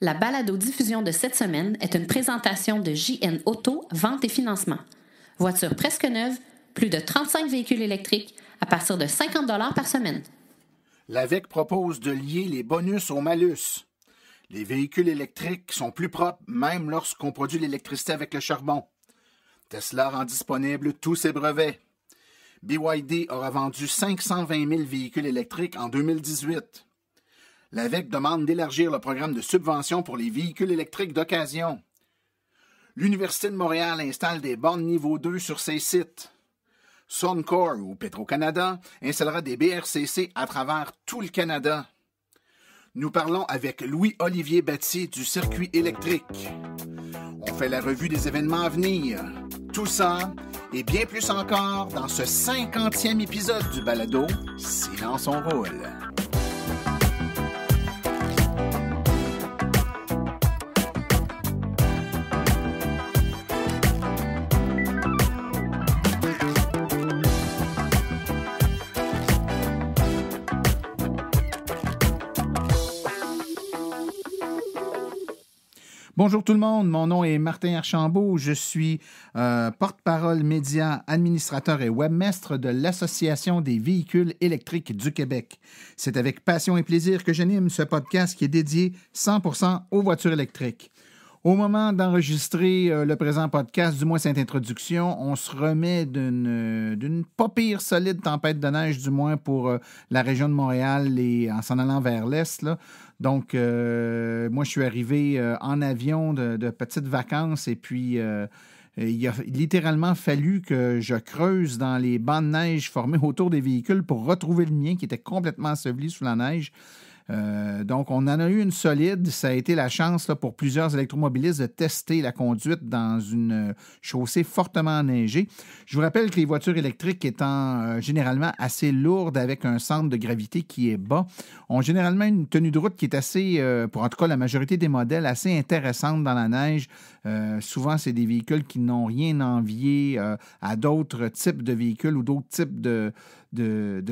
La balado-diffusion de cette semaine est une présentation de JN Auto, vente et financement. Voiture presque neuve, plus de 35 véhicules électriques à partir de 50 $ par semaine. L'AVEQ propose de lier les bonus au malus. Les véhicules électriques sont plus propres même lorsqu'on produit l'électricité avec le charbon. Tesla rend disponible tous ses brevets. BYD aura vendu 520 000 véhicules électriques en 2018. L'AVEQ demande d'élargir le programme de subvention pour les véhicules électriques d'occasion. L'Université de Montréal installe des bornes niveau 2 sur ses sites. Suncor ou Petro-Canada installera des BRCC à travers tout le Canada. Nous parlons avec Louis-Olivier Battier du Circuit électrique. On fait la revue des événements à venir. Tout ça et bien plus encore dans ce 50e épisode du balado Silence on roule. Bonjour tout le monde, mon nom est Martin Archambault, je suis porte-parole média, administrateur et webmestre de l'Association des véhicules électriques du Québec. C'est avec passion et plaisir que j'anime ce podcast qui est dédié 100% aux voitures électriques. Au moment d'enregistrer le présent podcast, du moins cette introduction, on se remet d'une pas pire solide tempête de neige, du moins pour la région de Montréal et en s'en allant vers l'est, là. Donc, moi, je suis arrivé en avion de petites vacances et puis il a littéralement fallu que je creuse dans les bancs de neige formés autour des véhicules pour retrouver le mien qui était complètement enseveli sous la neige. Donc, on en a eu une solide. Ça a été la chance là, pour plusieurs électromobilistes de tester la conduite dans une chaussée fortement enneigée. Je vous rappelle que les voitures électriques étant généralement assez lourdes avec un centre de gravité qui est bas, ont généralement une tenue de route qui est assez, pour en tout cas la majorité des modèles, assez intéressante dans la neige. Souvent, c'est des véhicules qui n'ont rien envié à d'autres types de véhicules ou d'autres types de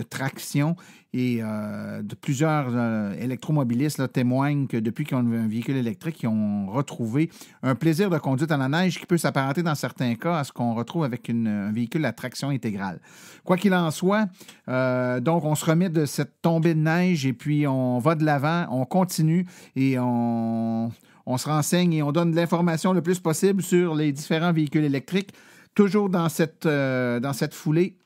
traction et de plusieurs électromobilistes là, témoignent que depuis qu'ils ont un véhicule électrique, ils ont retrouvé un plaisir de conduite à la neige qui peut s'apparenter dans certains cas à ce qu'on retrouve avec un véhicule à traction intégrale. Quoi qu'il en soit, donc on se remet de cette tombée de neige et puis on va de l'avant, on continue et on se renseigne et on donne de l'information le plus possible sur les différents véhicules électriques, toujours dans cette foulée.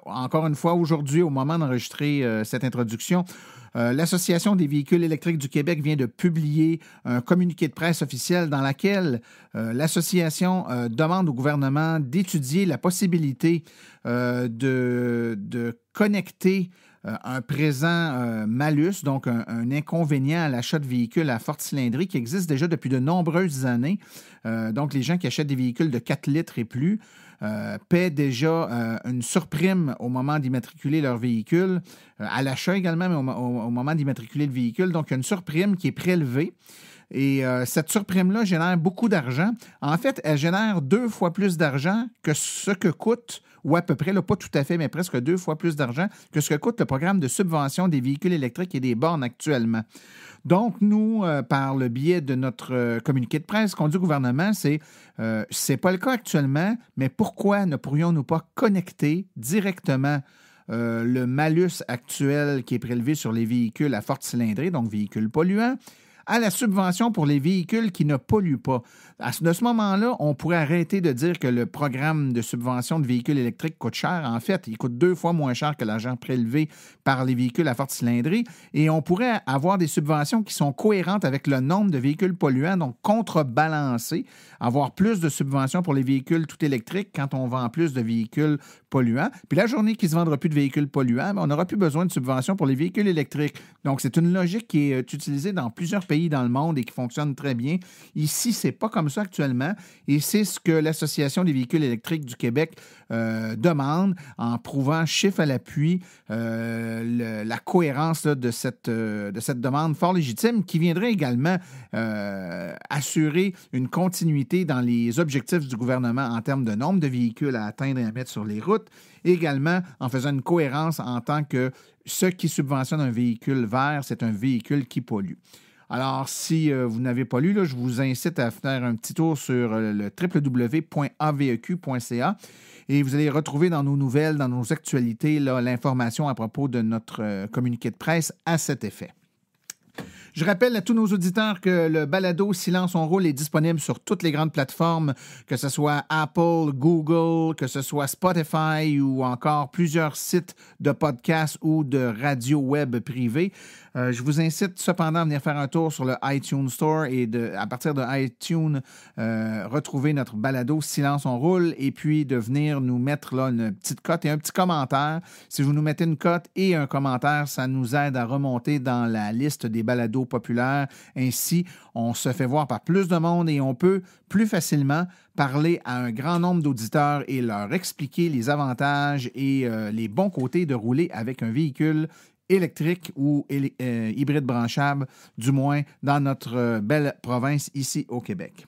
Encore une fois, aujourd'hui, au moment d'enregistrer cette introduction, l'Association des véhicules électriques du Québec vient de publier un communiqué de presse officiel dans lequel l'association demande au gouvernement d'étudier la possibilité de connecter un présent malus, donc un inconvénient à l'achat de véhicules à forte cylindrée qui existe déjà depuis de nombreuses années. Donc, les gens qui achètent des véhicules de 4 litres et plus paient déjà une surprime au moment d'immatriculer leur véhicule, à l'achat également, mais au moment d'immatriculer le véhicule. Donc, il y a une surprime qui est prélevée. Et cette surprime-là génère beaucoup d'argent. En fait, elle génère 2 fois plus d'argent que ce que coûte, ou à peu près, là, pas tout à fait, mais presque 2 fois plus d'argent que ce que coûte le programme de subvention des véhicules électriques et des bornes actuellement. Donc, nous, par le biais de notre communiqué de presse, ce qu'on dit au gouvernement, c'est pas le cas actuellement, mais pourquoi ne pourrions-nous pas connecter directement le malus actuel qui est prélevé sur les véhicules à forte cylindrée, donc véhicules polluants, à la subvention pour les véhicules qui ne polluent pas. De ce moment-là, on pourrait arrêter de dire que le programme de subvention de véhicules électriques coûte cher. En fait, il coûte 2 fois moins cher que l'argent prélevé par les véhicules à forte cylindrée et on pourrait avoir des subventions qui sont cohérentes avec le nombre de véhicules polluants, donc contrebalancer, avoir plus de subventions pour les véhicules tout électriques quand on vend plus de véhicules polluants. Puis la journée qu'il ne se vendra plus de véhicules polluants, on n'aura plus besoin de subventions pour les véhicules électriques. Donc, c'est une logique qui est utilisée dans plusieurs pays dans le monde et qui fonctionne très bien. Ici, c'est pas comme ça actuellement et c'est ce que l'Association des véhicules électriques du Québec demande en prouvant chiffre à l'appui la cohérence là, de cette demande fort légitime qui viendrait également assurer une continuité dans les objectifs du gouvernement en termes de nombre de véhicules à atteindre et à mettre sur les routes, et également en faisant une cohérence en tant que ce qui subventionne un véhicule vert, c'est un véhicule qui pollue. Alors, si vous n'avez pas lu, là, je vous incite à faire un petit tour sur le www.aveq.ca et vous allez retrouver dans nos nouvelles, dans nos actualités, là, l'information à propos de notre communiqué de presse à cet effet. Je rappelle à tous nos auditeurs que le balado Silence on roule est disponible sur toutes les grandes plateformes, que ce soit Apple, Google, que ce soit Spotify ou encore plusieurs sites de podcasts ou de radio web privés. Je vous incite cependant à venir faire un tour sur le iTunes Store et à partir de iTunes, retrouver notre balado Silence on roule et puis de venir nous mettre là une petite cote et un petit commentaire. Si vous nous mettez une cote et un commentaire, ça nous aide à remonter dans la liste des balados populaires. Ainsi, on se fait voir par plus de monde et on peut plus facilement parler à un grand nombre d'auditeurs et leur expliquer les avantages et les bons côtés de rouler avec un véhicule électrique ou hybride branchable, du moins dans notre belle province ici au Québec.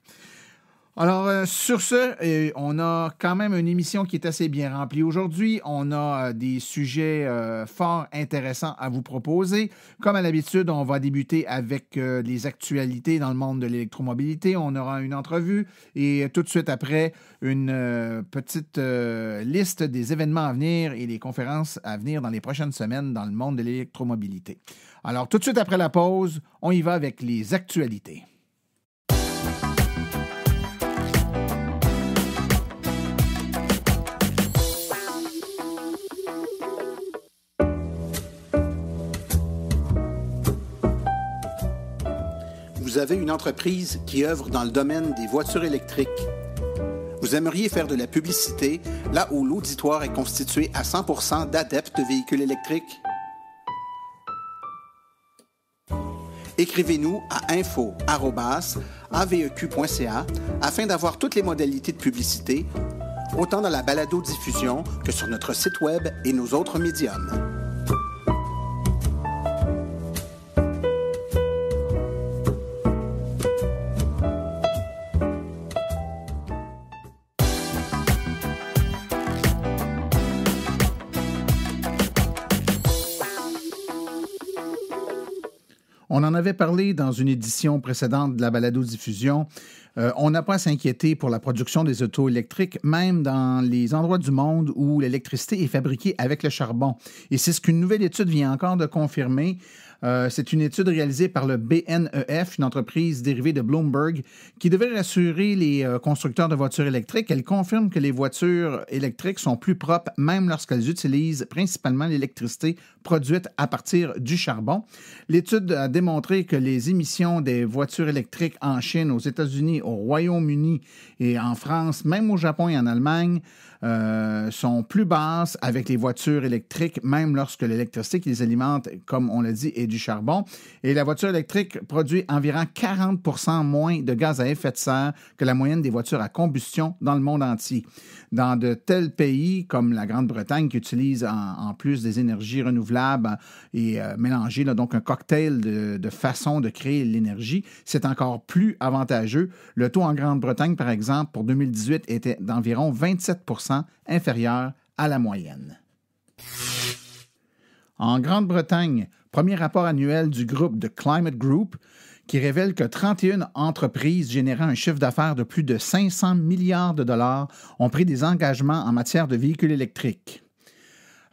Alors, sur ce, on a quand même une émission qui est assez bien remplie aujourd'hui. On a des sujets fort intéressants à vous proposer. Comme à l'habitude, on va débuter avec les actualités dans le monde de l'électromobilité. On aura une entrevue et tout de suite après, une petite liste des événements à venir et des conférences à venir dans les prochaines semaines dans le monde de l'électromobilité. Alors, tout de suite après la pause, on y va avec les actualités. Vous avez une entreprise qui œuvre dans le domaine des voitures électriques. Vous aimeriez faire de la publicité là où l'auditoire est constitué à 100% d'adeptes de véhicules électriques? Écrivez-nous à info@aveq.ca afin d'avoir toutes les modalités de publicité, autant dans la balado-diffusion que sur notre site web et nos autres médiums. On en avait parlé dans une édition précédente de la balado-diffusion. On n'a pas à s'inquiéter pour la production des autos électriques, même dans les endroits du monde où l'électricité est fabriquée avec le charbon. Et c'est ce qu'une nouvelle étude vient encore de confirmer. C'est une étude réalisée par le BNEF, une entreprise dérivée de Bloomberg, qui devrait rassurer les constructeurs de voitures électriques. Elle confirme que les voitures électriques sont plus propres, même lorsqu'elles utilisent principalement l'électricité produite à partir du charbon. L'étude a démontré que les émissions des voitures électriques en Chine, aux États-Unis, au Royaume-Uni et en France, même au Japon et en Allemagne, sont plus basses avec les voitures électriques, même lorsque l'électricité qui les alimente, comme on l'a dit, est du charbon. Et la voiture électrique produit environ 40% moins de gaz à effet de serre que la moyenne des voitures à combustion dans le monde entier. Dans de tels pays comme la Grande-Bretagne, qui utilise en plus des énergies renouvelables et mélanger donc un cocktail de façons de créer l'énergie, c'est encore plus avantageux. Le taux en Grande-Bretagne, par exemple, pour 2018, était d'environ 27% inférieur à la moyenne. En Grande-Bretagne, premier rapport annuel du groupe The Climate Group qui révèle que 31 entreprises générant un chiffre d'affaires de plus de 500 milliards de dollars ont pris des engagements en matière de véhicules électriques,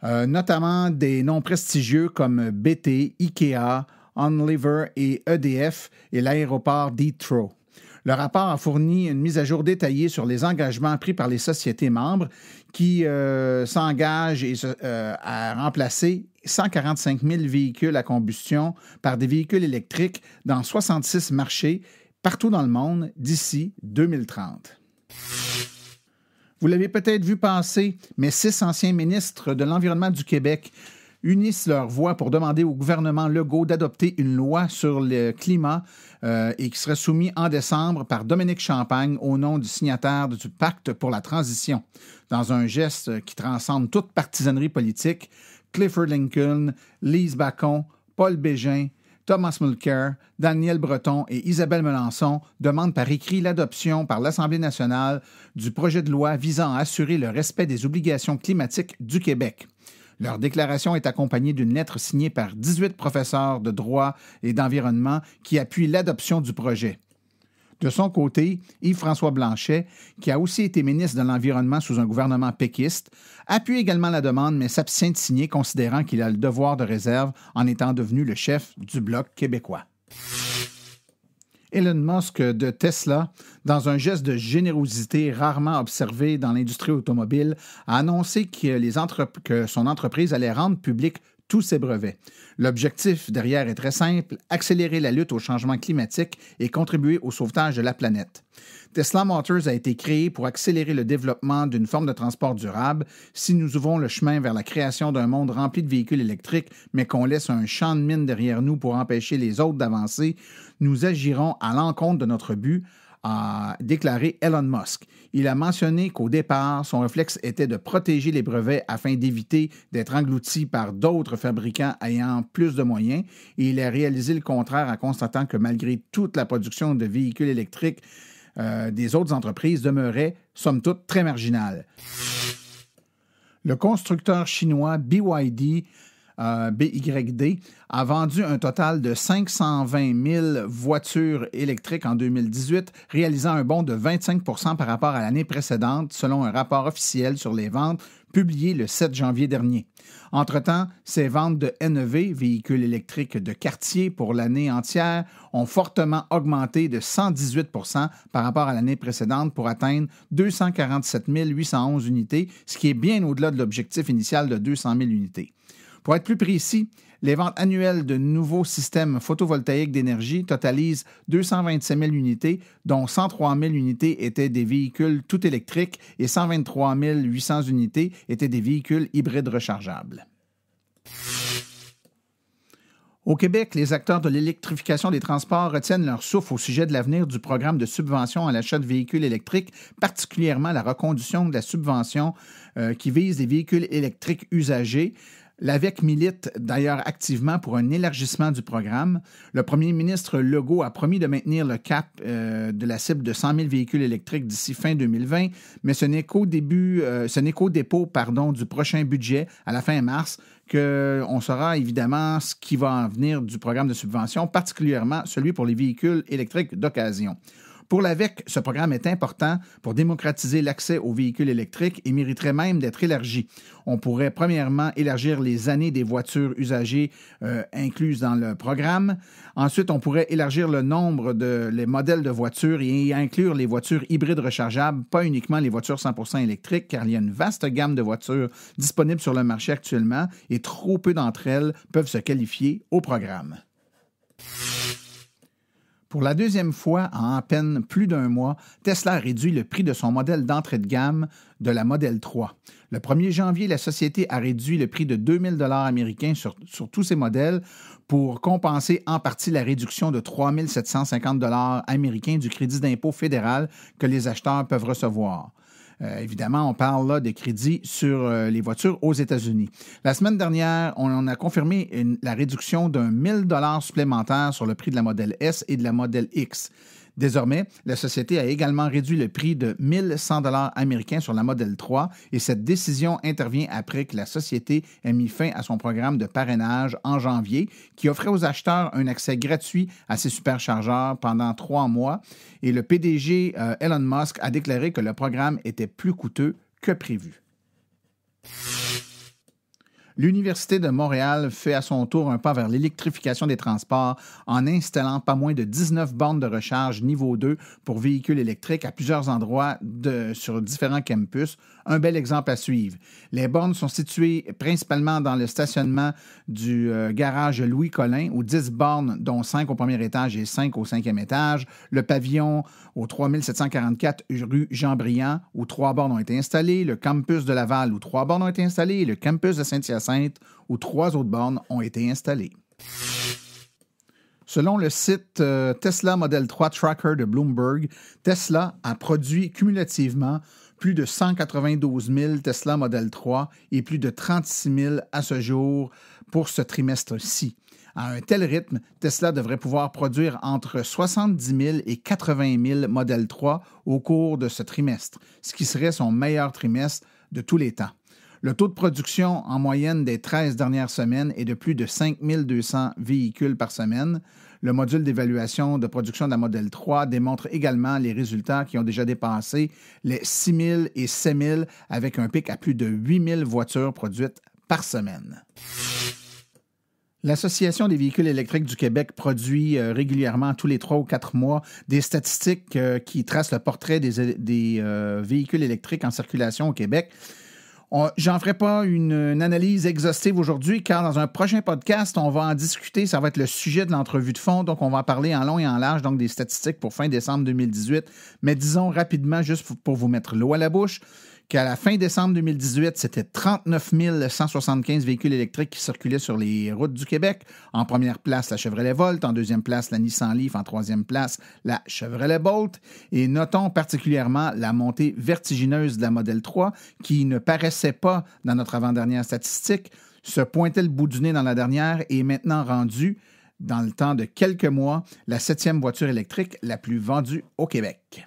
notamment des noms prestigieux comme BT, IKEA, Unilever et EDF et l'aéroport d'Heathrow. Le rapport a fourni une mise à jour détaillée sur les engagements pris par les sociétés membres qui s'engagent à remplacer 145 000 véhicules à combustion par des véhicules électriques dans 66 marchés partout dans le monde d'ici 2030. Vous l'avez peut-être vu passer, mais 6 anciens ministres de l'Environnement du Québec unissent leurs voix pour demander au gouvernement Legault d'adopter une loi sur le climat et qui sera soumise en décembre par Dominique Champagne au nom du signataire du Pacte pour la transition. Dans un geste qui transcende toute partisanerie politique, Clifford Lincoln, Lise Bacon, Paul Bégin, Thomas Mulcair, Daniel Breton et Isabelle Melançon demandent par écrit l'adoption par l'Assemblée nationale du projet de loi visant à assurer le respect des obligations climatiques du Québec. Leur déclaration est accompagnée d'une lettre signée par 18 professeurs de droit et d'environnement qui appuient l'adoption du projet. De son côté, Yves-François Blanchet, qui a aussi été ministre de l'Environnement sous un gouvernement péquiste, appuie également la demande, mais s'abstient de signer, considérant qu'il a le devoir de réserve en étant devenu le chef du Bloc québécois. Elon Musk de Tesla, dans un geste de générosité rarement observé dans l'industrie automobile, a annoncé que son entreprise allait rendre public tous ses brevets. L'objectif derrière est très simple, accélérer la lutte au changement climatique et contribuer au sauvetage de la planète. Tesla Motors a été créé pour accélérer le développement d'une forme de transport durable. Si nous ouvrons le chemin vers la création d'un monde rempli de véhicules électriques, mais qu'on laisse un champ de mine derrière nous pour empêcher les autres d'avancer, nous agirons à l'encontre de notre but, a déclaré Elon Musk. Il a mentionné qu'au départ, son réflexe était de protéger les brevets afin d'éviter d'être englouti par d'autres fabricants ayant plus de moyens, et il a réalisé le contraire en constatant que malgré toute la production de véhicules électriques des autres entreprises demeurait, somme toute, très marginale. Le constructeur chinois BYD a vendu un total de 520 000 voitures électriques en 2018, réalisant un bond de 25 % par rapport à l'année précédente, selon un rapport officiel sur les ventes publié le 7 janvier dernier. Entre-temps, ces ventes de NEV, véhicules électriques de quartier pour l'année entière, ont fortement augmenté de 118 % par rapport à l'année précédente pour atteindre 247 811 unités, ce qui est bien au-delà de l'objectif initial de 200 000 unités. Pour être plus précis, les ventes annuelles de nouveaux systèmes photovoltaïques d'énergie totalisent 227 000 unités, dont 103 000 unités étaient des véhicules tout électriques et 123 800 unités étaient des véhicules hybrides rechargeables. Au Québec, les acteurs de l'électrification des transports retiennent leur souffle au sujet de l'avenir du programme de subvention à l'achat de véhicules électriques, particulièrement la reconduction de la subvention qui vise les véhicules électriques usagés. L'AVEQ milite d'ailleurs activement pour un élargissement du programme. Le premier ministre Legault a promis de maintenir le cap de la cible de 100 000 véhicules électriques d'ici fin 2020, mais ce n'est qu'au dépôt du prochain budget à la fin mars qu'on saura évidemment ce qui va en venir du programme de subvention, particulièrement celui pour les véhicules électriques d'occasion. Pour l'AVEQ, ce programme est important pour démocratiser l'accès aux véhicules électriques et mériterait même d'être élargi. On pourrait premièrement élargir les années des voitures usagées incluses dans le programme. Ensuite, on pourrait élargir le nombre les modèles de voitures et y inclure les voitures hybrides rechargeables, pas uniquement les voitures 100% électriques, car il y a une vaste gamme de voitures disponibles sur le marché actuellement et trop peu d'entre elles peuvent se qualifier au programme. Pour la deuxième fois en à peine plus d'un mois, Tesla a réduit le prix de son modèle d'entrée de gamme de la Model 3. Le 1er janvier, la société a réduit le prix de 2 000 $ américains sur tous ses modèles pour compenser en partie la réduction de 3 750 $ américains du crédit d'impôt fédéral que les acheteurs peuvent recevoir. Évidemment, on parle là de crédits sur les voitures aux États-Unis. La semaine dernière, on a confirmé la réduction d'un 1 000 $ supplémentaire sur le prix de la Model S et de la Model X. Désormais, la société a également réduit le prix de 1 100 $ américains sur la Model 3 et cette décision intervient après que la société ait mis fin à son programme de parrainage en janvier qui offrait aux acheteurs un accès gratuit à ses superchargeurs pendant 3 mois et le PDG Elon Musk a déclaré que le programme était plus coûteux que prévu. L'Université de Montréal fait à son tour un pas vers l'électrification des transports en installant pas moins de 19 bornes de recharge niveau 2 pour véhicules électriques à plusieurs endroits sur différents campus. Un bel exemple à suivre. Les bornes sont situées principalement dans le stationnement du garage Louis Collin, où 10 bornes, dont 5 au premier étage et 5 au 5e étage. Le pavillon au 3744 rue Jean-Briand, où 3 bornes ont été installées. Le campus de Laval, où 3 bornes ont été installées. Et le campus de Saint-Hyacinthe, où 3 autres bornes ont été installées. Selon le site Tesla Model 3 Tracker de Bloomberg, Tesla a produit cumulativement plus de 192 000 Tesla Model 3 et plus de 36 000 à ce jour pour ce trimestre-ci. À un tel rythme, Tesla devrait pouvoir produire entre 70 000 et 80 000 Model 3 au cours de ce trimestre, ce qui serait son meilleur trimestre de tous les temps. Le taux de production en moyenne des 13 dernières semaines est de plus de 5 200 véhicules par semaine. Le module d'évaluation de production de la Model 3 démontre également les résultats qui ont déjà dépassé les 6 000 et 7 000 avec un pic à plus de 8 000 voitures produites par semaine. L'Association des véhicules électriques du Québec produit régulièrement, tous les 3 ou 4 mois, des statistiques qui tracent le portrait des véhicules électriques en circulation au Québec. J'en ferai pas une analyse exhaustive aujourd'hui, car dans un prochain podcast, on va en discuter. Ça va être le sujet de l'entrevue de fond. Donc, on va en parler en long et en large, donc des statistiques pour fin décembre 2018. Mais disons rapidement, juste pour vous mettre l'eau à la bouche, qu'à la fin décembre 2018, c'était 39 175 véhicules électriques qui circulaient sur les routes du Québec. En première place, la Chevrolet Volt. En deuxième place, la Nissan Leaf. En troisième place, la Chevrolet Bolt. Et notons particulièrement la montée vertigineuse de la Model 3 qui ne paraissait pas dans notre avant-dernière statistique, se pointait le bout du nez dans la dernière et est maintenant rendue, dans le temps de quelques mois, la 7e voiture électrique la plus vendue au Québec.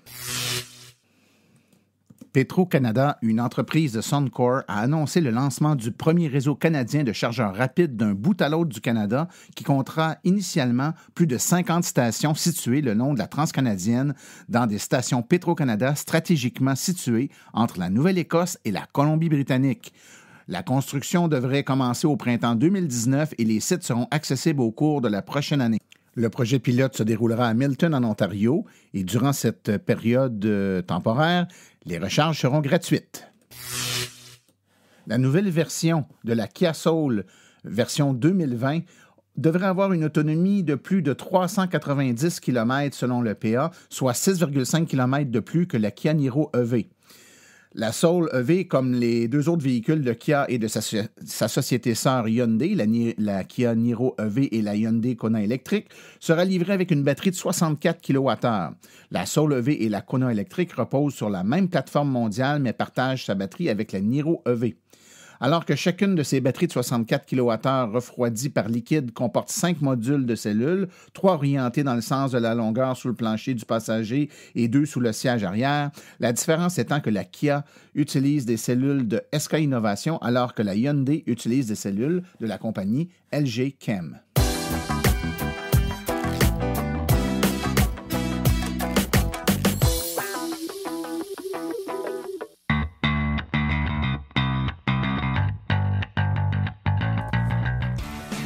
Petro-Canada, une entreprise de Suncor, a annoncé le lancement du premier réseau canadien de chargeurs rapides d'un bout à l'autre du Canada qui comptera initialement plus de 50 stations situées le long de la transcanadienne dans des stations Petro-Canada stratégiquement situées entre la Nouvelle-Écosse et la Colombie-Britannique. La construction devrait commencer au printemps 2019 et les sites seront accessibles au cours de la prochaine année. Le projet pilote se déroulera à Milton, en Ontario, et durant cette période temporaire, les recharges seront gratuites. La nouvelle version de la Kia Soul, version 2020, devrait avoir une autonomie de plus de 390 km selon le PA, soit 6,5 km de plus que la Kia Niro EV. La Soul EV, comme les deux autres véhicules de Kia et de sa société sœur Hyundai, la Kia Niro EV et la Hyundai Kona électrique, sera livrée avec une batterie de 64 kWh. La Soul EV et la Kona électrique reposent sur la même plateforme mondiale, mais partagent sa batterie avec la Niro EV. Alors que chacune de ces batteries de 64 kWh refroidies par liquide comporte 5 modules de cellules, 3 orientés dans le sens de la longueur sous le plancher du passager et 2 sous le siège arrière, la différence étant que la Kia utilise des cellules de SK Innovation alors que la Hyundai utilise des cellules de la compagnie LG Chem.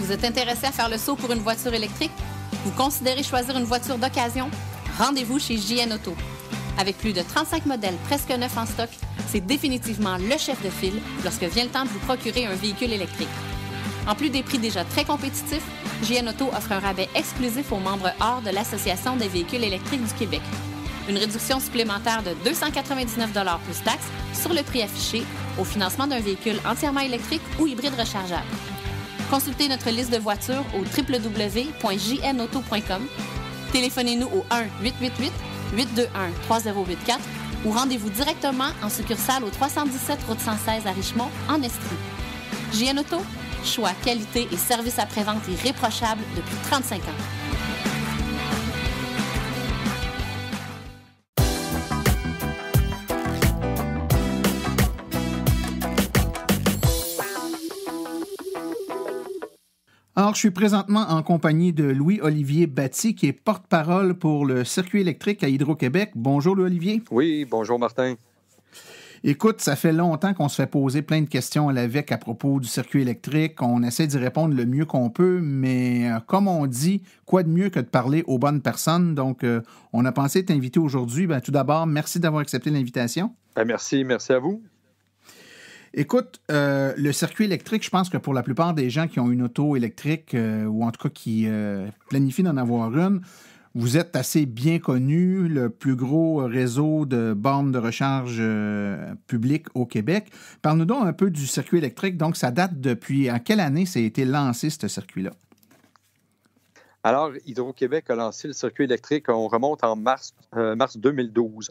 Vous êtes intéressé à faire le saut pour une voiture électrique? Vous considérez choisir une voiture d'occasion? Rendez-vous chez JN Auto. Avec plus de 35 modèles presque neufs en stock, c'est définitivement le chef de file lorsque vient le temps de vous procurer un véhicule électrique. En plus des prix déjà très compétitifs, JN Auto offre un rabais exclusif aux membres hors de l'Association des véhicules électriques du Québec. Une réduction supplémentaire de 299 $ plus taxes sur le prix affiché au financement d'un véhicule entièrement électrique ou hybride rechargeable. Consultez notre liste de voitures au www.jnauto.com. Téléphonez-nous au 1-888-821-3084 ou rendez-vous directement en succursale au 317 route 116 à Richmond, en Estrie. JN Auto, choix, qualité et service après-vente irréprochable depuis 35 ans. Alors, je suis présentement en compagnie de Louis-Olivier Batty, qui est porte-parole pour le circuit électrique à Hydro-Québec. Bonjour, Louis-Olivier. Oui, bonjour, Martin. Écoute, ça fait longtemps qu'on se fait poser plein de questions à l'AVEC à propos du circuit électrique. On essaie d'y répondre le mieux qu'on peut, mais comme on dit, quoi de mieux que de parler aux bonnes personnes? Donc, on a pensé t'inviter aujourd'hui. Tout d'abord, merci d'avoir accepté l'invitation. Merci à vous. Écoute, le circuit électrique, je pense que pour la plupart des gens qui ont une auto électrique ou en tout cas qui planifient d'en avoir une, vous êtes assez bien connu, le plus gros réseau de bornes de recharge publiques au Québec. Parle-nous donc un peu du circuit électrique. Donc, ça date depuis... En quelle année ça a été lancé, ce circuit-là? Alors, Hydro-Québec a lancé le circuit électrique, on remonte en mars 2012.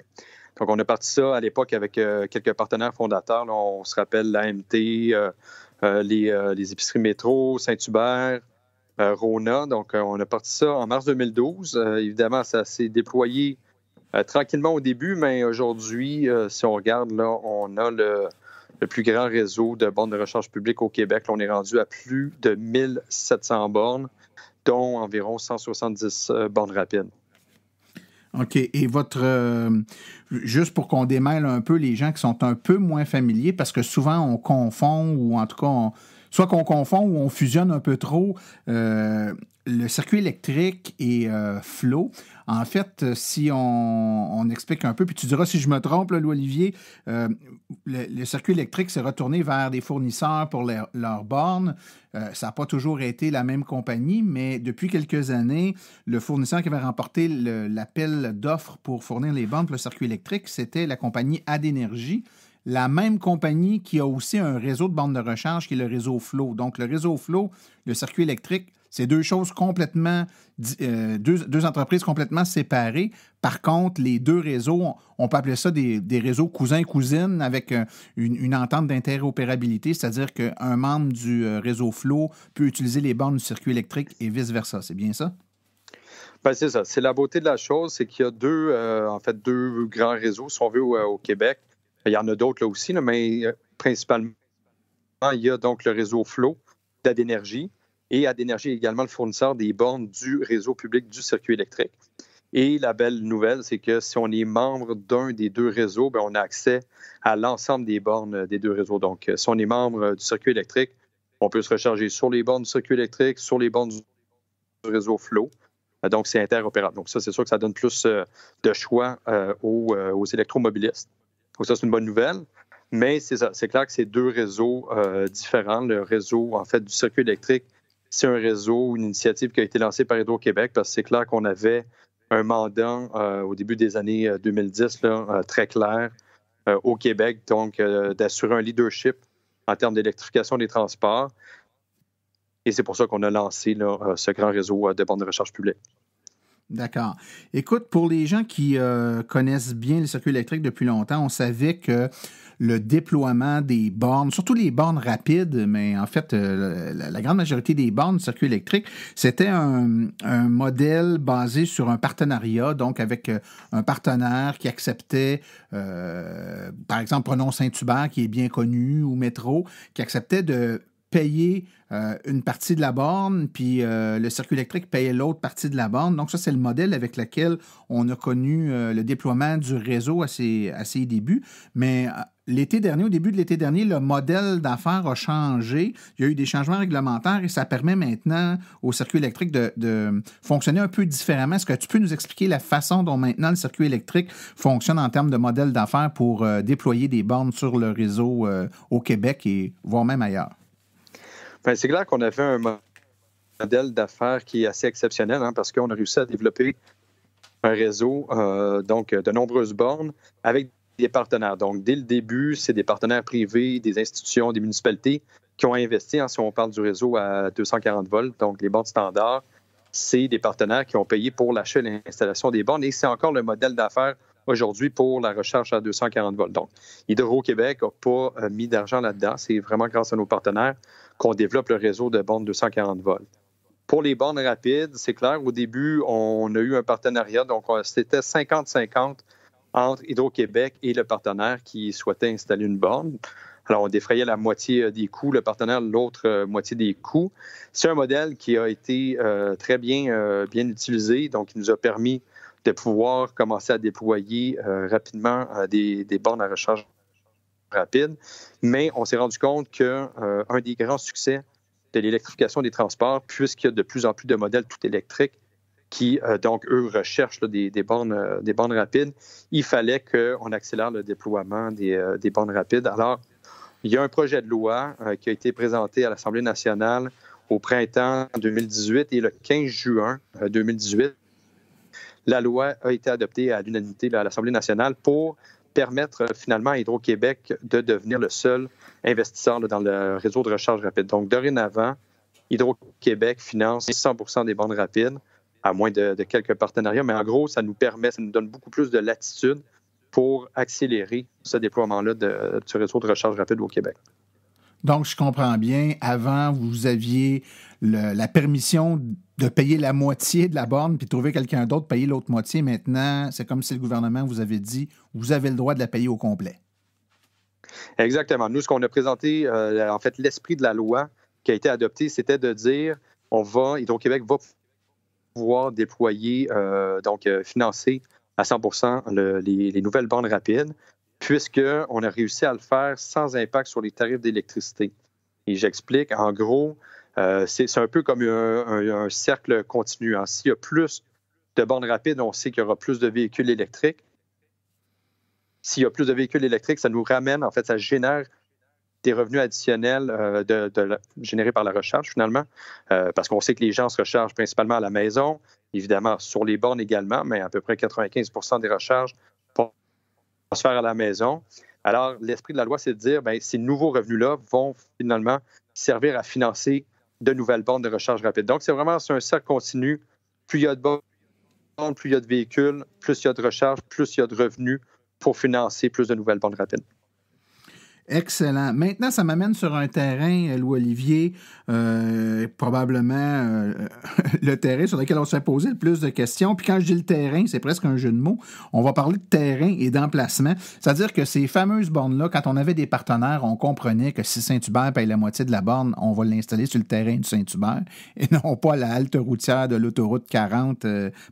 Donc, on a parti ça à l'époque avec quelques partenaires fondateurs. Là, on se rappelle l'AMT, les épiceries Métro, Saint-Hubert, Rona. Donc, on a parti ça en mars 2012. Évidemment, ça s'est déployé tranquillement au début, mais aujourd'hui, si on regarde, là, on a le plus grand réseau de bornes de recharge publique au Québec. Là, on est rendu à plus de 1700 bornes, dont environ 170 bornes rapides. OK. Et juste pour qu'on démêle un peu les gens qui sont un peu moins familiers, parce que souvent on confond, ou en tout cas, soit qu'on confond ou on fusionne un peu trop le circuit électrique et flow. En fait, si on explique un peu, puis tu diras si je me trompe, là, Louis-Olivier, le circuit électrique s'est retourné vers des fournisseurs pour leurs bornes. Ça n'a pas toujours été la même compagnie, mais depuis quelques années, le fournisseur qui avait remporté l'appel d'offres pour fournir les bornes pour le circuit électrique, c'était la compagnie AdÉnergie. La même compagnie qui a aussi un réseau de bornes de recharge qui est le réseau Flow. Donc, le réseau Flow, le circuit électrique, c'est deux choses complètement, deux entreprises complètement séparées. Par contre, les deux réseaux, on peut appeler ça des réseaux cousins-cousines avec une entente d'interopérabilité, c'est-à-dire qu'un membre du réseau Flow peut utiliser les bornes du circuit électrique et vice-versa. C'est bien ça? Ben, c'est ça. C'est la beauté de la chose, c'est qu'il y a deux grands réseaux, si on veut, au Québec. Il y en a d'autres là aussi, mais principalement, il y a donc le réseau Flow d'AdÉnergie. Et AdÉnergie est également le fournisseur des bornes du réseau public du circuit électrique. Et la belle nouvelle, c'est que si on est membre d'un des deux réseaux, on a accès à l'ensemble des bornes des deux réseaux. Donc, si on est membre du circuit électrique, on peut se recharger sur les bornes du circuit électrique, sur les bornes du réseau Flow. Donc, c'est interopérable. Donc, ça, c'est sûr que ça donne plus de choix aux électromobilistes. Donc, ça, c'est une bonne nouvelle. Mais c'est ça. C'est clair que c'est deux réseaux différents. Le réseau, en fait, du circuit électrique, c'est un réseau, une initiative qui a été lancée par Hydro-Québec parce que c'est clair qu'on avait un mandat au début des années 2010 très clair au Québec, donc d'assurer un leadership en termes d'électrification des transports. Et c'est pour ça qu'on a lancé ce grand réseau de bornes de recharge publique. D'accord. Écoute, pour les gens qui connaissent bien le circuit électrique depuis longtemps, on savait que le déploiement des bornes, surtout les bornes rapides, mais en fait, la grande majorité des bornes du circuit électrique, c'était un modèle basé sur un partenariat, donc avec un partenaire qui acceptait, par exemple, prenons Saint-Hubert, qui est bien connu, ou Métro, qui acceptait de payer une partie de la borne, puis le circuit électrique payait l'autre partie de la borne. Donc, ça, c'est le modèle avec lequel on a connu le déploiement du réseau à ses débuts. Mais l'été dernier, au début de l'été dernier, le modèle d'affaires a changé. Il y a eu des changements réglementaires et ça permet maintenant au circuit électrique de fonctionner un peu différemment. Est-ce que tu peux nous expliquer la façon dont maintenant le circuit électrique fonctionne en termes de modèle d'affaires pour déployer des bornes sur le réseau au Québec et voire même ailleurs? Bien, c'est clair qu'on a fait un modèle d'affaires qui est assez exceptionnel parce qu'on a réussi à développer un réseau donc de nombreuses bornes avec des partenaires. Donc, dès le début, c'est des partenaires privés, des institutions, des municipalités qui ont investi, si on parle du réseau à 240 volts, donc les bornes standards, c'est des partenaires qui ont payé pour l'achat et l'installation des bornes et c'est encore le modèle d'affaires aujourd'hui pour la recharge à 240 volts. Donc, Hydro-Québec n'a pas mis d'argent là-dedans. C'est vraiment grâce à nos partenaires qu'on développe le réseau de bornes 240 volts. Pour les bornes rapides, c'est clair, au début, on a eu un partenariat. Donc, c'était 50-50 entre Hydro-Québec et le partenaire qui souhaitait installer une borne. Alors, on défrayait la moitié des coûts, le partenaire l'autre moitié des coûts. C'est un modèle qui a été très bien utilisé, donc il nous a permis de pouvoir commencer à déployer rapidement des bornes à recharge rapide. Mais on s'est rendu compte qu'un des grands succès de l'électrification des transports, puisqu'il y a de plus en plus de modèles tout électriques qui, donc, eux, recherchent des bornes rapides, il fallait qu'on accélère le déploiement des bornes rapides. Alors, il y a un projet de loi qui a été présenté à l'Assemblée nationale au printemps 2018 et le 15 juin 2018, la loi a été adoptée à l'unanimité à l'Assemblée nationale pour permettre finalement à Hydro-Québec de devenir le seul investisseur dans le réseau de recharge rapide. Donc, dorénavant, Hydro-Québec finance 100% des bornes rapides, à moins de quelques partenariats, mais en gros, ça nous donne beaucoup plus de latitude pour accélérer ce déploiement-là du réseau de recharge rapide au Québec. Donc, je comprends bien, avant, vous aviez la permission de payer la moitié de la borne puis trouver quelqu'un d'autre payer l'autre moitié. Maintenant, c'est comme si le gouvernement vous avait dit, vous avez le droit de la payer au complet. Exactement. Nous, ce qu'on a présenté, en fait, l'esprit de la loi qui a été adopté, c'était de dire Hydro-Québec va pouvoir déployer, financer à 100% les nouvelles bornes rapides, puisqu'on a réussi à le faire sans impact sur les tarifs d'électricité. Et j'explique, en gros, c'est un peu comme un cercle continu. Hein. S'il y a plus de bornes rapides, on sait qu'il y aura plus de véhicules électriques. S'il y a plus de véhicules électriques, ça nous ramène, en fait, ça génère des revenus additionnels générés par la recharge, finalement, parce qu'on sait que les gens se rechargent principalement à la maison, évidemment sur les bornes également, mais à peu près 95% des recharges vont se faire à la maison. Alors, l'esprit de la loi, c'est de dire, ces nouveaux revenus-là vont finalement servir à financer de nouvelles bornes de recharge rapide. Donc, c'est un cercle continu. Plus il y a de bornes, plus il y a de véhicules, plus il y a de recharge, plus il y a de revenus pour financer plus de nouvelles bornes rapides. Excellent. Maintenant, ça m'amène sur un terrain, Louis-Olivier, probablement le terrain sur lequel on se fait poser le plus de questions. Puis quand je dis le terrain, c'est presque un jeu de mots. On va parler de terrain et d'emplacement. C'est-à-dire que ces fameuses bornes-là, quand on avait des partenaires, on comprenait que si Saint-Hubert paye la moitié de la borne, on va l'installer sur le terrain de Saint-Hubert et non pas à la halte routière de l'autoroute 40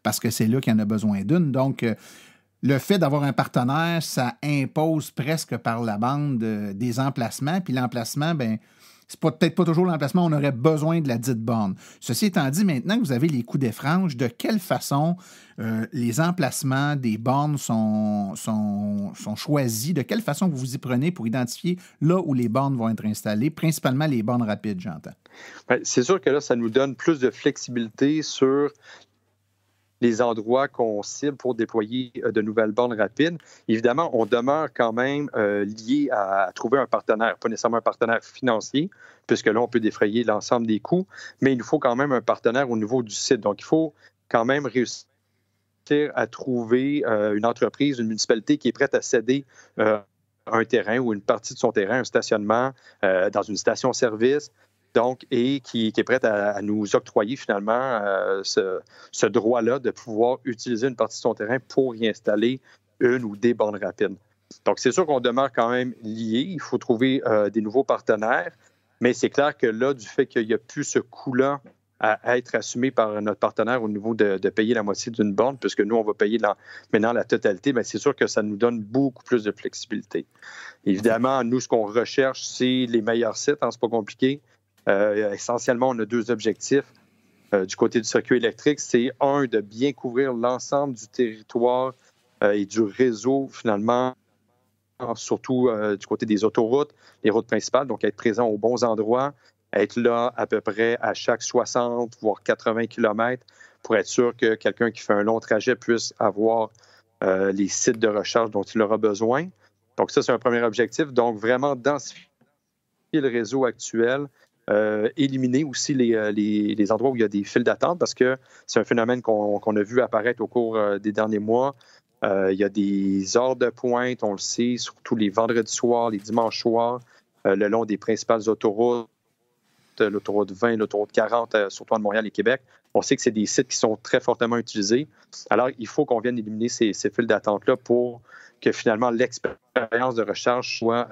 parce que c'est là qu'il y en a besoin d'une. Donc, le fait d'avoir un partenaire, ça impose presque par la bande des emplacements. Puis l'emplacement, c'est peut-être pas toujours l'emplacement où on aurait besoin de la dite borne. Ceci étant dit, maintenant que vous avez les coûts des franges, de quelle façon les emplacements des bornes sont choisis? De quelle façon vous vous y prenez pour identifier là où les bornes vont être installées, principalement les bornes rapides, j'entends? Bien, c'est sûr que là, ça nous donne plus de flexibilité sur les endroits qu'on cible pour déployer de nouvelles bornes rapides. Évidemment, on demeure quand même lié à trouver un partenaire, pas nécessairement un partenaire financier, puisque là, on peut défrayer l'ensemble des coûts, mais il nous faut quand même un partenaire au niveau du site. Donc, il faut quand même réussir à trouver une entreprise, une municipalité qui est prête à céder un terrain ou une partie de son terrain, un stationnement dans une station-service, donc, et qui est prête à nous octroyer finalement ce droit-là de pouvoir utiliser une partie de son terrain pour y installer une ou des bornes rapides. Donc, c'est sûr qu'on demeure quand même liés. Il faut trouver des nouveaux partenaires, mais c'est clair que là, du fait qu'il n'y a plus ce coût-là à être assumé par notre partenaire au niveau de payer la moitié d'une borne, puisque nous, on va payer maintenant la totalité, bien, c'est sûr que ça nous donne beaucoup plus de flexibilité. Évidemment, nous, ce qu'on recherche, c'est les meilleurs sites, hein, c'est pas compliqué. Essentiellement, on a deux objectifs du côté du circuit électrique. C'est un, de bien couvrir l'ensemble du territoire et du réseau, finalement, surtout du côté des autoroutes, les routes principales, donc être présent aux bons endroits, être là à peu près à chaque 60, voire 80 km pour être sûr que quelqu'un qui fait un long trajet puisse avoir les sites de recharge dont il aura besoin. Donc ça, c'est un premier objectif. Donc vraiment densifier le réseau actuel, éliminer aussi les endroits où il y a des files d'attente parce que c'est un phénomène qu'on a vu apparaître au cours des derniers mois. Il y a des heures de pointe, on le sait, surtout les vendredis soirs, les dimanches soirs, le long des principales autoroutes, l'autoroute 20, l'autoroute 40, surtout en Montréal et Québec. On sait que c'est des sites qui sont très fortement utilisés. Alors, il faut qu'on vienne éliminer ces files d'attente-là pour que finalement l'expérience de recharge soit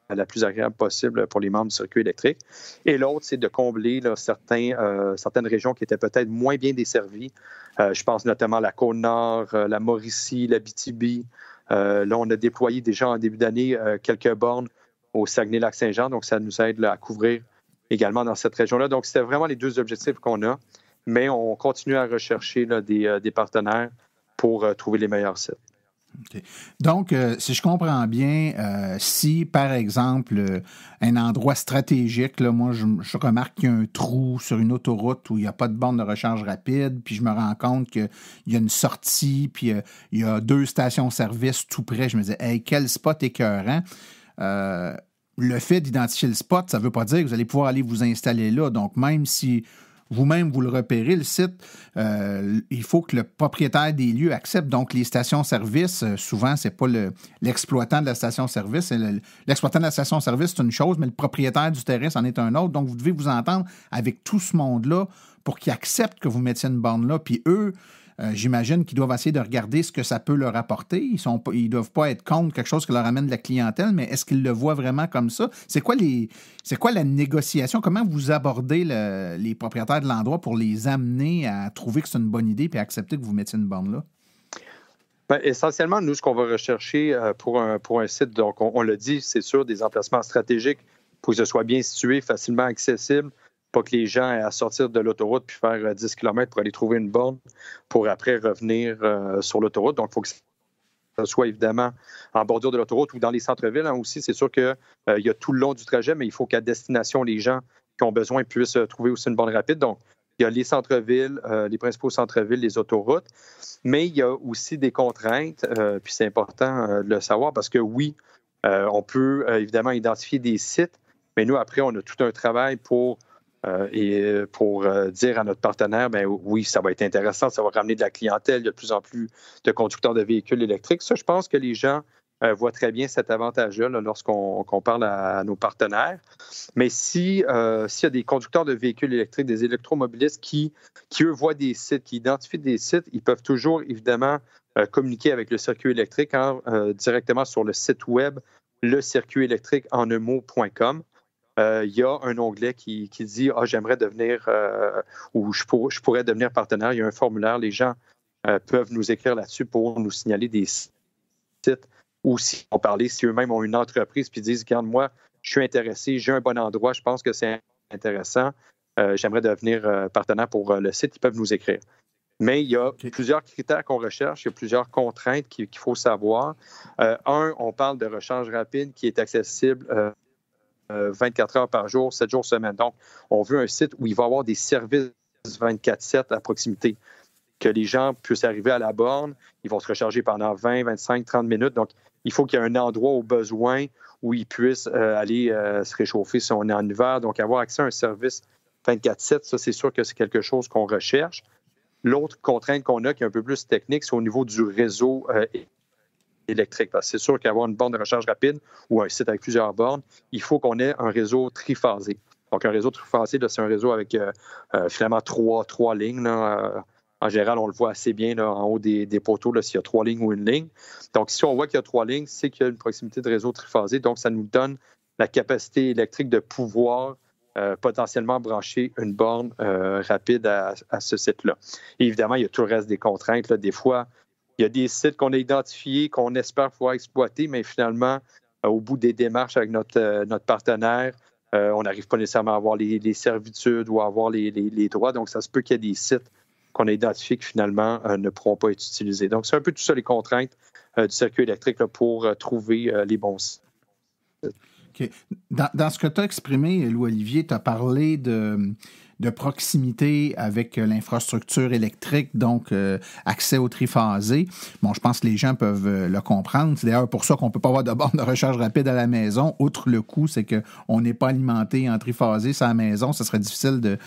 la plus agréable possible pour les membres du circuit électrique. Et l'autre, c'est de combler là, certaines régions qui étaient peut-être moins bien desservies. Je pense notamment à la Côte-Nord, la Mauricie, l'Abitibi. Là, on a déployé déjà en début d'année quelques bornes au Saguenay-Lac-Saint-Jean, donc ça nous aide là, à couvrir également dans cette région-là. Donc, c'était vraiment les deux objectifs qu'on a, mais on continue à rechercher là, des partenaires pour trouver les meilleurs sites. Okay. Donc, si je comprends bien, si, par exemple, un endroit stratégique, là, moi, je remarque qu'il y a un trou sur une autoroute où il n'y a pas de borne de recharge rapide, puis je me rends compte qu'il y a une sortie, puis il y a 2 stations-service tout près. Je me dis, hey, quel spot écœurant! Le fait d'identifier le spot, ça ne veut pas dire que vous allez pouvoir aller vous installer là. Donc, même si vous-même, vous le repérez, le site, il faut que le propriétaire des lieux accepte. Donc, les stations-service, souvent, ce n'est pas l'exploitant de la station-service. L'exploitant de la station-service, c'est une chose, mais le propriétaire du terrain, c'en est un autre. Donc, vous devez vous entendre avec tout ce monde-là pour qu'ils acceptent que vous mettiez une borne là. Puis eux, j'imagine qu'ils doivent essayer de regarder ce que ça peut leur apporter. Ils ne doivent pas être contre quelque chose qui leur amène de la clientèle, mais est-ce qu'ils le voient vraiment comme ça? C'est quoi la négociation? Comment vous abordez les propriétaires de l'endroit pour les amener à trouver que c'est une bonne idée et à accepter que vous mettiez une borne là? Bien, essentiellement, nous, ce qu'on va rechercher pour un site, donc on l'a dit, c'est sûr, des emplacements stratégiques pour que ce soit bien situé, facilement accessible, pas que les gens aient à sortir de l'autoroute puis faire 10 km pour aller trouver une borne pour après revenir sur l'autoroute. Donc, il faut que ça soit évidemment en bordure de l'autoroute ou dans les centres-villes aussi. C'est sûr qu'il y a tout le long du trajet, mais il faut qu'à destination, les gens qui ont besoin puissent trouver aussi une borne rapide. Donc, il y a les centres-villes, les principaux centres-villes, les autoroutes, mais il y a aussi des contraintes, puis c'est important de le savoir parce que oui, on peut évidemment identifier des sites, mais nous, après, on a tout un travail pour dire à notre partenaire, bien oui, ça va être intéressant, ça va ramener de la clientèle, il y a de plus en plus de conducteurs de véhicules électriques. Ça, je pense que les gens voient très bien cet avantage-là lorsqu'on parle à nos partenaires. Mais s'il y a des conducteurs de véhicules électriques, des électromobilistes qui eux, voient des sites, qui identifient des sites, ils peuvent toujours, évidemment, communiquer avec le circuit électrique directement sur le site web lecircuitélectriqueenunmot.com. Il y a un onglet qui dit « Ah, j'aimerais devenir ou je pourrais devenir partenaire ». Il y a un formulaire. Les gens peuvent nous écrire là-dessus pour nous signaler des sites ou si on parlait, si eux-mêmes ont une entreprise puis disent « Regarde, moi, je suis intéressé, j'ai un bon endroit, je pense que c'est intéressant, j'aimerais devenir partenaire pour le site », ils peuvent nous écrire. Mais il y a plusieurs critères qu'on recherche, il y a plusieurs contraintes qu'il faut savoir. On parle de recharge rapide qui est accessible 24 heures par jour, 7 jours semaine. Donc, on veut un site où il va y avoir des services 24/7 à proximité, que les gens puissent arriver à la borne, ils vont se recharger pendant 20, 25, 30 minutes. Donc, il faut qu'il y ait un endroit au besoin où ils puissent aller se réchauffer si on est en hiver. Donc, avoir accès à un service 24/7, ça, c'est sûr que c'est quelque chose qu'on recherche. L'autre contrainte qu'on a, qui est un peu plus technique, c'est au niveau du réseau électrique. Parce que c'est sûr qu'avoir une borne de recharge rapide ou un site avec plusieurs bornes, il faut qu'on ait un réseau triphasé. Donc, un réseau triphasé, là, c'est un réseau avec finalement trois lignes. Là, en général, on le voit assez bien là, en haut des poteaux, là, s'il y a 3 lignes ou une ligne. Donc, si on voit qu'il y a 3 lignes, c'est qu'il y a une proximité de réseau triphasé. Donc, ça nous donne la capacité électrique de pouvoir potentiellement brancher une borne rapide à ce site-là. Et évidemment, il y a tout le reste des contraintes. Là. Des fois, il y a des sites qu'on a identifiés, qu'on espère pouvoir exploiter, mais finalement, au bout des démarches avec notre partenaire, on n'arrive pas nécessairement à avoir les servitudes ou à avoir les droits. Donc, ça se peut qu'il y ait des sites qu'on a identifiés qui finalement ne pourront pas être utilisés. Donc, c'est un peu tout ça les contraintes du circuit électrique là, pour trouver les bons sites. Okay. Dans ce que tu as exprimé, Louis-Olivier, tu as parlé de proximité avec l'infrastructure électrique, donc accès au triphasé. Bon, je pense que les gens peuvent le comprendre. C'est d'ailleurs pour ça qu'on ne peut pas avoir de borne de recharge rapide à la maison. Outre le coût, c'est qu'on n'est pas alimenté en triphasé à la maison. Ce serait difficile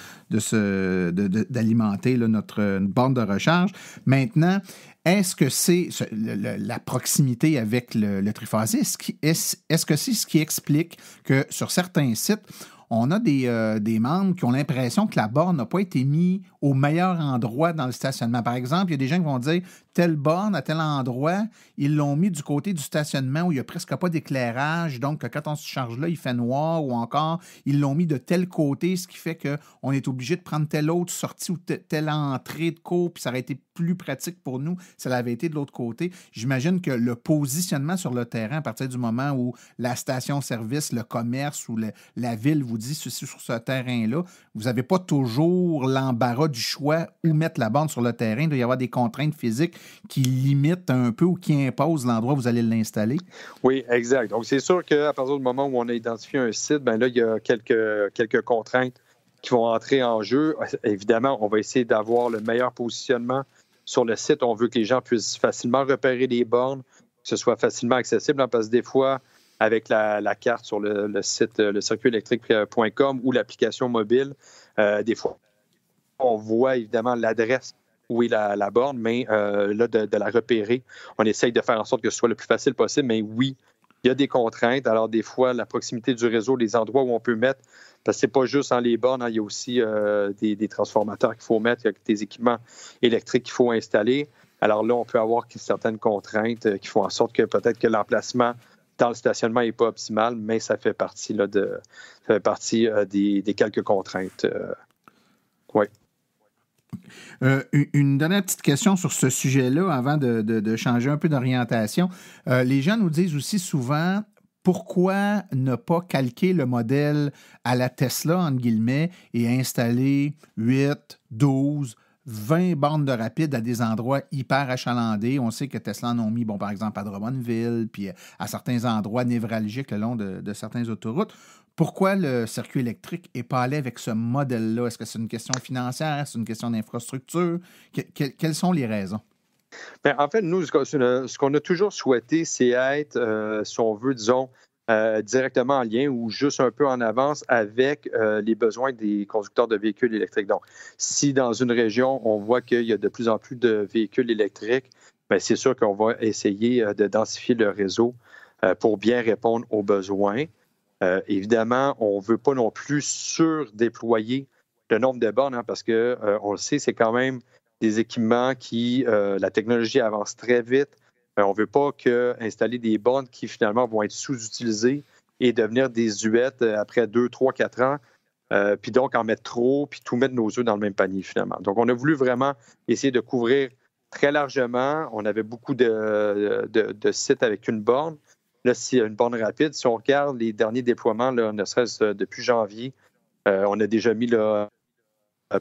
d'alimenter là, notre borne de recharge. Maintenant, est-ce que c'est la proximité avec le triphasé? Est-ce que c'est ce qui explique que sur certains sites, on a des membres qui ont l'impression que la borne n'a pas été mise au meilleur endroit dans le stationnement. Par exemple, il y a des gens qui vont dire telle borne à tel endroit, ils l'ont mis du côté du stationnement où il n'y a presque pas d'éclairage. Donc, quand on se charge là, il fait noir ou encore, ils l'ont mis de tel côté, ce qui fait qu'on est obligé de prendre telle autre sortie ou telle entrée de cours, puis ça aurait été plus pratique pour nous si ça avait été de l'autre côté. J'imagine que le positionnement sur le terrain, à partir du moment où la station-service, le commerce ou la ville vous dit ceci sur ce terrain-là, vous n'avez pas toujours l'embarras du choix où mettre la borne sur le terrain. Il doit y avoir des contraintes physiques qui limitent un peu ou qui imposent l'endroit où vous allez l'installer. Oui, exact. Donc, c'est sûr qu'à partir du moment où on a identifié un site, bien là, il y a quelques contraintes qui vont entrer en jeu. Évidemment, on va essayer d'avoir le meilleur positionnement sur le site. On veut que les gens puissent facilement repérer les bornes, que ce soit facilement accessible, hein, parce que des fois, avec la carte sur le site lecircuitélectrique.com ou l'application mobile, des fois, on voit évidemment l'adresse où est la borne, mais là, de la repérer, on essaye de faire en sorte que ce soit le plus facile possible, mais oui, il y a des contraintes. Alors, des fois, la proximité du réseau, les endroits où on peut mettre, parce que c'est pas juste dans les bornes, il y a aussi des transformateurs qu'il faut mettre, il y a des équipements électriques qu'il faut installer. Alors là, on peut avoir certaines contraintes qui font en sorte que peut-être que l'emplacement dans le stationnement n'est pas optimal, mais ça fait partie, des quelques contraintes. Oui. Une dernière petite question sur ce sujet-là avant de changer un peu d'orientation. Les gens nous disent aussi souvent pourquoi ne pas calquer le modèle à la Tesla, entre guillemets, et installer 8, 12, 20 bornes de rapide à des endroits hyper achalandés. On sait que Tesla en ont mis, par exemple, à Drummondville, puis à certains endroits névralgiques le long de certaines autoroutes. Pourquoi le circuit électrique n'est pas allé avec ce modèle-là? Est-ce que c'est une question financière? C'est une question d'infrastructure? Quelles sont les raisons? Bien, en fait, nous, ce qu'on a toujours souhaité, c'est être, si on veut, disons, directement en lien ou juste un peu en avance avec les besoins des conducteurs de véhicules électriques. Donc, si dans une région, on voit qu'il y a de plus en plus de véhicules électriques, bien, c'est sûr qu'on va essayer de densifier le réseau pour bien répondre aux besoins. Évidemment, on ne veut pas non plus surdéployer le nombre de bornes, parce que, on le sait, c'est quand même des équipements qui, la technologie avance très vite. On ne veut pas installer des bornes qui, finalement, vont être sous-utilisées et devenir désuètes après 2, 3, 4 ans, puis donc en mettre trop, puis tout mettre nos œufs dans le même panier, finalement. Donc, on a voulu vraiment essayer de couvrir très largement. On avait beaucoup de sites avec une borne. Là, c'est une borne rapide. Si on regarde les derniers déploiements, là, ne serait-ce depuis janvier, on a déjà mis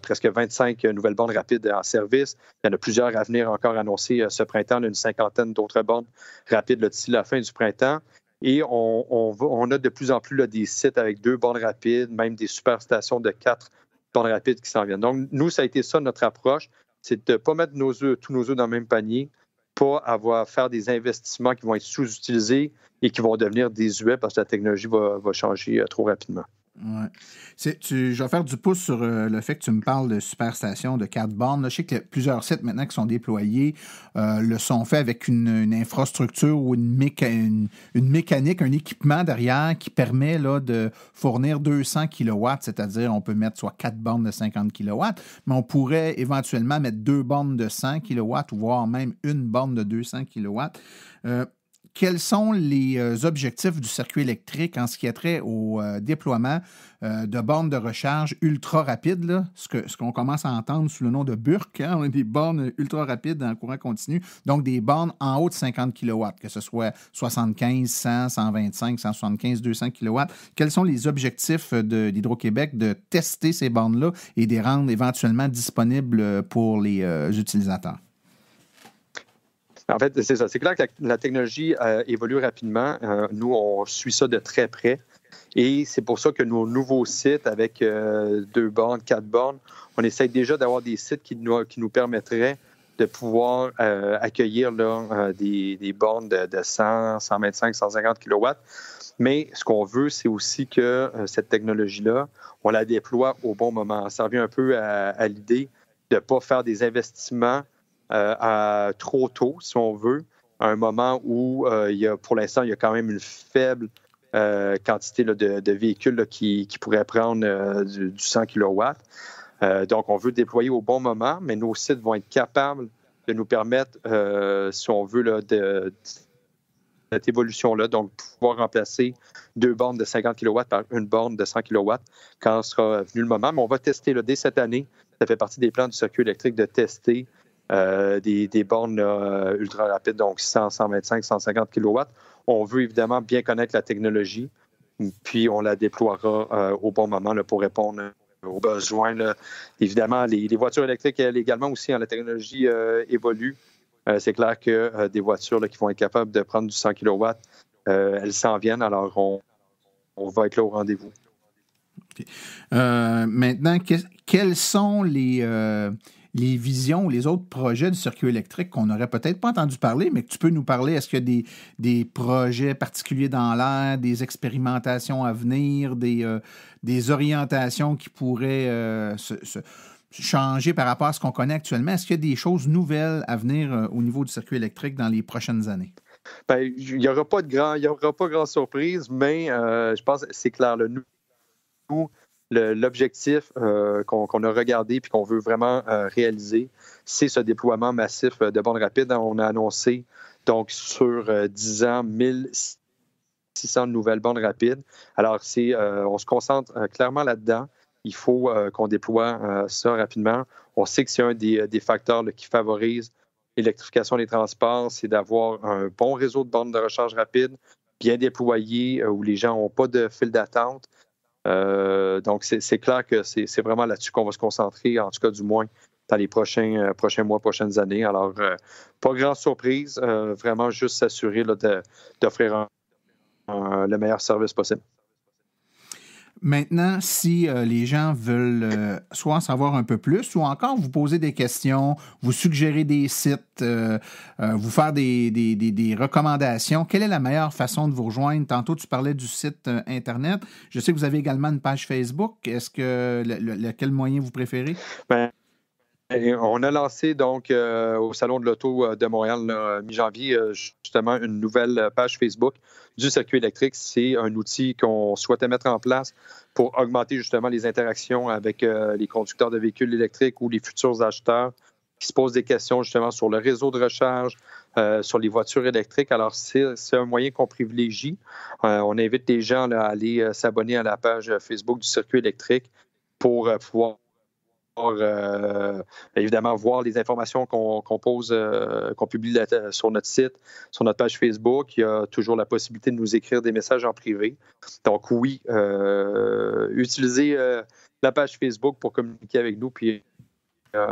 presque 25 nouvelles bornes rapides en service. Il y en a plusieurs à venir encore annoncées ce printemps. On a une cinquantaine d'autres bornes rapides d'ici la fin du printemps. Et on a de plus en plus des sites avec 2 bornes rapides, même des superstations de 4 bornes rapides qui s'en viennent. Donc, nous, ça a été ça notre approche, c'est de ne pas mettre tous nos œufs dans le même panier, pas faire des investissements qui vont être sous-utilisés et qui vont devenir désuets parce que la technologie va changer trop rapidement. Ouais. Je vais faire du pouce sur le fait que tu me parles de superstations de 4 bornes. Là, je sais que plusieurs sites maintenant qui sont déployés le sont faits avec une infrastructure ou une mécanique, un équipement derrière qui permet là, de fournir 200 kW, c'est-à-dire on peut mettre soit 4 bornes de 50 kW, mais on pourrait éventuellement mettre 2 bornes de 100 kW ou voire même une borne de 200 kW. Quels sont les objectifs du circuit électrique en ce qui a trait au déploiement de bornes de recharge ultra rapides, là, ce qu'on commence à entendre sous le nom de BURC, hein, on a des bornes ultra rapides en courant continu, donc des bornes en haut de 50 kW, que ce soit 75, 100, 125, 175, 200 kW. Quels sont les objectifs d'Hydro-Québec de tester ces bornes-là et de les rendre éventuellement disponibles pour les utilisateurs? En fait, c'est ça. C'est clair que la technologie évolue rapidement. Nous, on suit ça de très près. Et c'est pour ça que nos nouveaux sites avec 2 bornes, 4 bornes, on essaie déjà d'avoir des sites qui nous permettraient de pouvoir accueillir là, des bornes de 100, 125, 150 kW. Mais ce qu'on veut, c'est aussi que cette technologie-là, on la déploie au bon moment. Ça revient un peu à l'idée de ne pas faire des investissements trop tôt, si on veut, à un moment où pour l'instant, il y a quand même une faible quantité là, de véhicules là, qui pourraient prendre du 100 kW. Donc, on veut déployer au bon moment, mais nos sites vont être capables de nous permettre, si on veut, là, cette évolution-là, donc pouvoir remplacer 2 bornes de 50 kW par une borne de 100 kW quand sera venu le moment. Mais on va tester là, dès cette année. Ça fait partie des plans du circuit électrique de tester des bornes ultra rapides, donc 100, 125, 150 kW. On veut évidemment bien connaître la technologie, puis on la déploiera au bon moment là, pour répondre aux besoins. Là. Évidemment, les voitures électriques, elles également aussi, la technologie évolue. C'est clair que des voitures là, qui vont être capables de prendre du 100 kW, elles s'en viennent, alors on va être là au rendez-vous. Okay. Maintenant, quels sont les visions ou les autres projets du circuit électrique qu'on n'aurait peut-être pas entendu parler, mais que tu peux nous parler? Est-ce qu'il y a des projets particuliers dans l'air, des expérimentations à venir, des orientations qui pourraient se changer par rapport à ce qu'on connaît actuellement? Est-ce qu'il y a des choses nouvelles à venir au niveau du circuit électrique dans les prochaines années? Bien, il n'y aura pas grande surprise, mais je pense que c'est clair. Nous, l'objectif qu'on a regardé et qu'on veut vraiment réaliser, c'est ce déploiement massif de bornes rapides. On a annoncé donc sur 10 ans 1600 nouvelles bornes rapides. Alors, on se concentre clairement là-dedans. Il faut qu'on déploie ça rapidement. On sait que c'est un des facteurs là, qui favorise l'électrification des transports, c'est d'avoir un bon réseau de bornes de recharge rapide, bien déployé, où les gens n'ont pas de file d'attente. Donc, c'est clair que c'est vraiment là-dessus qu'on va se concentrer, en tout cas du moins dans les prochains mois, prochaines années. Alors, pas grande surprise, vraiment juste s'assurer là, d'offrir le meilleur service possible. Maintenant, si les gens veulent soit en savoir un peu plus ou encore vous poser des questions, vous suggérer des sites, vous faire des recommandations, quelle est la meilleure façon de vous rejoindre? Tantôt, tu parlais du site Internet. Je sais que vous avez également une page Facebook. Est-ce que quel moyen vous préférez? Bien, on a lancé donc au Salon de l'Auto de Montréal mi-janvier justement une nouvelle page Facebook du circuit électrique. C'est un outil qu'on souhaitait mettre en place pour augmenter justement les interactions avec les conducteurs de véhicules électriques ou les futurs acheteurs qui se posent des questions justement sur le réseau de recharge, sur les voitures électriques. Alors, c'est un moyen qu'on privilégie. On invite les gens là, à aller s'abonner à la page Facebook du circuit électrique pour pouvoir évidemment voir les informations qu'on pose, qu'on publie sur notre site, sur notre page Facebook. Il y a toujours la possibilité de nous écrire des messages en privé. Donc oui, utilisez la page Facebook pour communiquer avec nous. Puis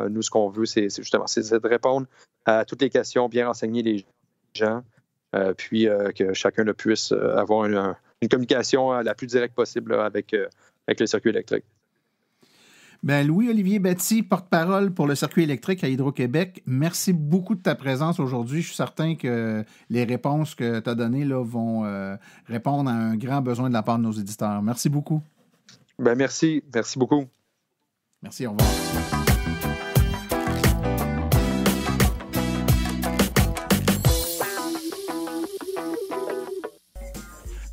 nous, ce qu'on veut, c'est justement de répondre à toutes les questions, bien renseigner les gens, puis que chacun puisse avoir une communication la plus directe possible là, avec le circuit électrique. Ben, Louis-Olivier Bâti, porte-parole pour le circuit électrique à Hydro-Québec, merci beaucoup de ta présence aujourd'hui. Je suis certain que les réponses que tu as données là, vont répondre à un grand besoin de la part de nos éditeurs. Merci beaucoup. Ben, merci beaucoup. Merci, au revoir.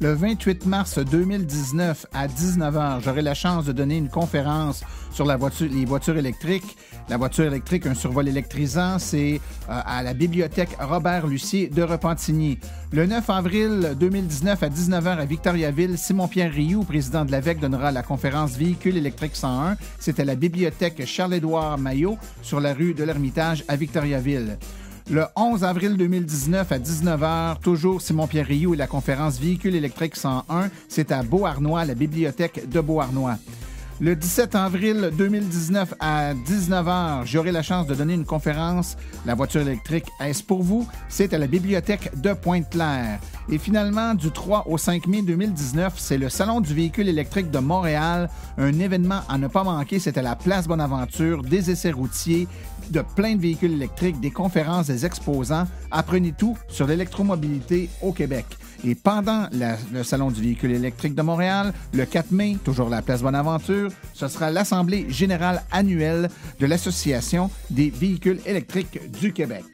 Le 28 mars 2019 à 19h, j'aurai la chance de donner une conférence sur les voitures électriques. La voiture électrique, un survol électrisant, c'est à la bibliothèque Robert-Lucier de Repentigny. Le 9 avril 2019 à 19h à Victoriaville, Simon-Pierre Rioux, président de l'AVEC, donnera la conférence Véhicules électriques 101. C'est à la bibliothèque Charles-Édouard Maillot sur la rue de l'Ermitage à Victoriaville. Le 11 avril 2019 à 19h, toujours Simon-Pierre Rioux et la conférence Véhicules électriques 101, c'est à Beauharnois, la bibliothèque de Beauharnois. Le 17 avril 2019 à 19h, j'aurai la chance de donner une conférence « La voiture électrique, est-ce pour vous? » C'est à la bibliothèque de Pointe-Claire. Et finalement, du 3 au 5 mai 2019, c'est le Salon du véhicule électrique de Montréal, un événement à ne pas manquer. C'est à la Place Bonaventure, des essais routiers, de plein de véhicules électriques, des conférences, des exposants. Apprenez tout sur l'électromobilité au Québec. Et pendant le Salon du véhicule électrique de Montréal, le 4 mai, toujours à la Place Bonaventure, ce sera l'Assemblée générale annuelle de l'Association des véhicules électriques du Québec.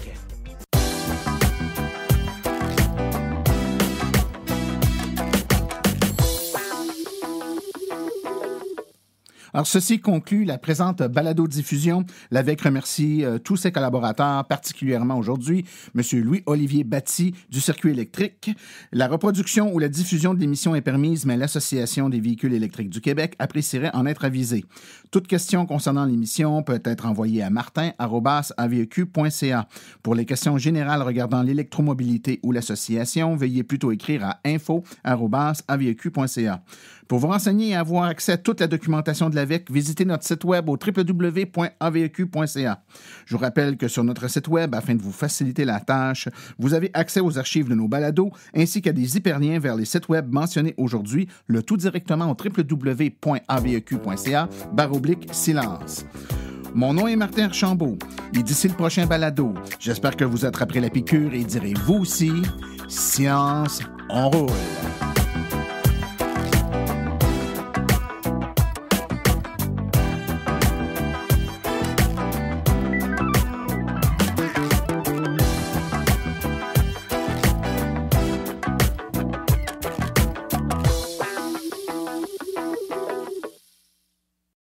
Alors, ceci conclut la présente balado-diffusion. L'AVEC remercie tous ses collaborateurs, particulièrement aujourd'hui, M. Louis-Olivier Bâti du circuit électrique. La reproduction ou la diffusion de l'émission est permise, mais l'Association des véhicules électriques du Québec apprécierait en être avisée. Toute question concernant l'émission peut être envoyée à martin@aveq.ca. Pour les questions générales regardant l'électromobilité ou l'association, veuillez plutôt écrire à info@aveq.ca. Pour vous renseigner et avoir accès à toute la documentation de l'AVEC, visitez notre site web au www.aveq.ca. Je vous rappelle que sur notre site web, afin de vous faciliter la tâche, vous avez accès aux archives de nos balados ainsi qu'à des hyperliens vers les sites web mentionnés aujourd'hui, le tout directement au www.aveq.ca/silence. Mon nom est Martin Archambault et d'ici le prochain balado, j'espère que vous attraperez la piqûre et direz vous aussi, silence, on roule.